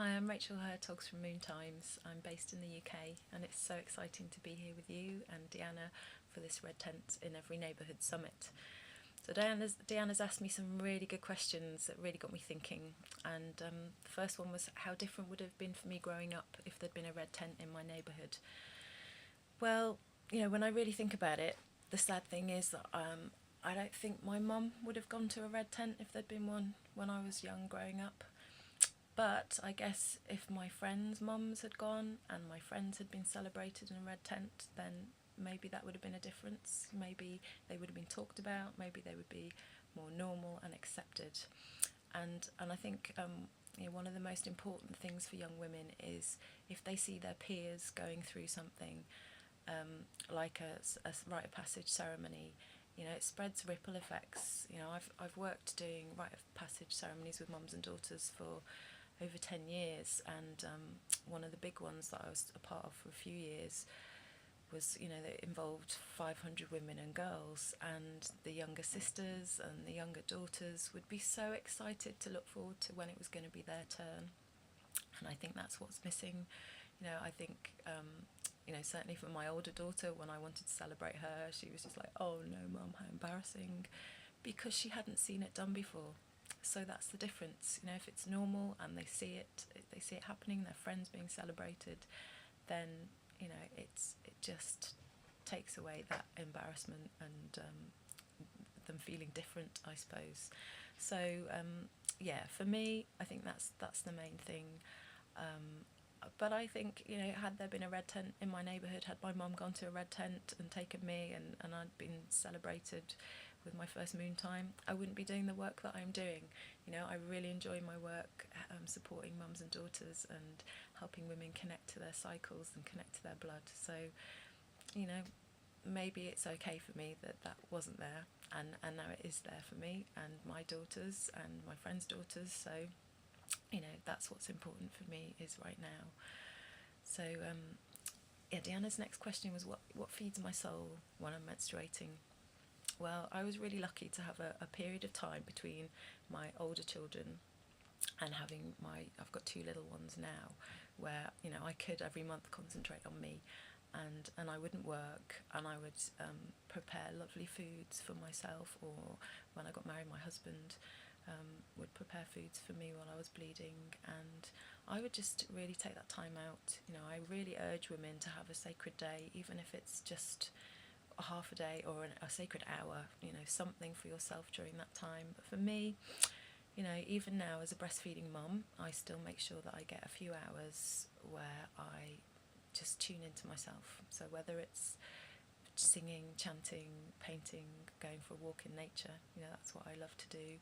Hi, I'm Rachael Hertogs from Moon Times. I'm based in the UK, and it's so exciting to be here with you and DeAnna for this Red Tent in Every Neighbourhood Summit. So DeAnna's asked me some really good questions that really got me thinking, and the first one was how different would it have been for me growing up if there'd been a red tent in my neighbourhood. Well, when I really think about it, the sad thing is that I don't think my mum would have gone to a red tent if there'd been one when I was young growing up. But I guess if my friends' mums had gone and my friends had been celebrated in a red tent, then maybe that would have been a difference. Maybe they would have been talked about. Maybe they would be more normal and accepted. And I think one of the most important things for young women is if they see their peers going through something like a rite of passage ceremony. It spreads ripple effects. I've worked doing rite of passage ceremonies with mums and daughters for over 10 years, and one of the big ones that I was a part of for a few years was, that involved 500 women and girls, and the younger sisters and the younger daughters would be so excited to look forward to when it was going to be their turn. And I think that's what's missing. I think certainly for my older daughter, when I wanted to celebrate her, she was just like, oh no mum, how embarrassing, because she hadn't seen it done before. So that's the difference. If it's normal and they see it happening, their friends being celebrated, then it just takes away that embarrassment and them feeling different, I suppose. So for me, I think that's the main thing. But I think, had there been a red tent in my neighbourhood, had my mum gone to a red tent and taken me and I'd been celebrated with my first moon time, I wouldn't be doing the work that I'm doing. I really enjoy my work supporting mums and daughters and helping women connect to their cycles and connect to their blood. So, maybe it's okay for me that wasn't there, and now it is there for me and my daughters and my friends' daughters. So, that's what's important for me is right now. So, DeAnna's next question was what feeds my soul when I'm menstruating? Well, I was really lucky to have a period of time between my older children and I've got two little ones now, where I could every month concentrate on me, and I wouldn't work, and I would prepare lovely foods for myself, or when I got married, my husband would prepare foods for me while I was bleeding, and I would just really take that time out. I really urge women to have a sacred day, even if it's just a half a day or a sacred hour, something for yourself during that time. But for me, even now as a breastfeeding mum, I still make sure that I get a few hours where I just tune into myself. So whether it's singing, chanting, painting, going for a walk in nature, that's what I love to do.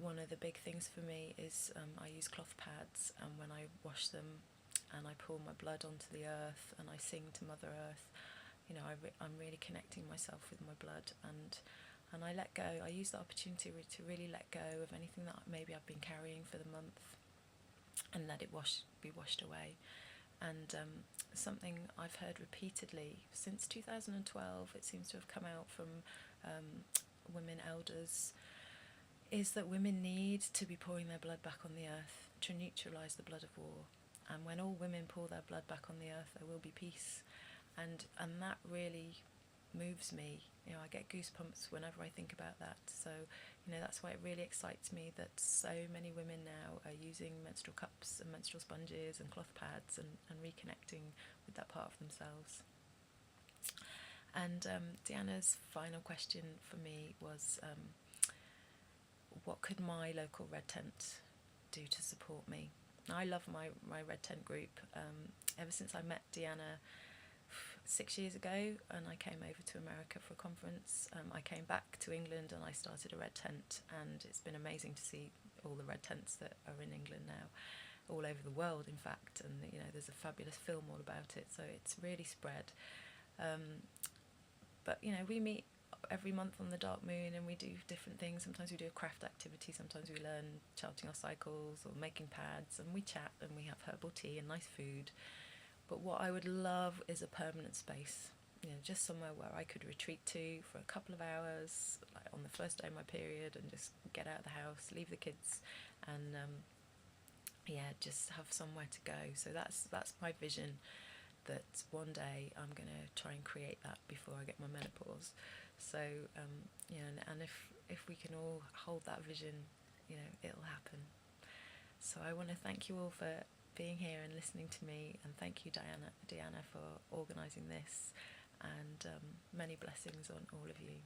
One of the big things for me is I use cloth pads, and when I wash them and I pour my blood onto the earth and I sing to Mother Earth, I'm really connecting myself with my blood, and I let go. I use the opportunity to really let go of anything that maybe I've been carrying for the month and let it be washed away. And something I've heard repeatedly since 2012, it seems to have come out from women elders, is that women need to be pouring their blood back on the earth to neutralise the blood of war. And when all women pour their blood back on the earth, there will be peace. And that really moves me. I get goosebumps whenever I think about that. So, that's why it really excites me that so many women now are using menstrual cups and menstrual sponges and cloth pads and reconnecting with that part of themselves. And DeAnna's final question for me was, what could my local red tent do to support me? I love my red tent group. Ever since I met DeAnna 6 years ago and I came over to America for a conference, I came back to England and I started a red tent, and it's been amazing to see all the red tents that are in England now, all over the world in fact, and there's a fabulous film all about it, so it's really spread. But we meet every month on the dark moon and we do different things. Sometimes we do a craft activity, sometimes we learn charting our cycles or making pads, and we chat and we have herbal tea and nice food. But what I would love is a permanent space, just somewhere where I could retreat to for a couple of hours, like on the first day of my period, and just get out of the house, leave the kids, and yeah, just have somewhere to go. So that's my vision, that one day I'm going to try and create that before I get my menopause. So yeah, and if we can all hold that vision, you know, it'll happen. So I want to thank you all for being here and listening to me, and thank you, DeAnna, for organising this, and many blessings on all of you.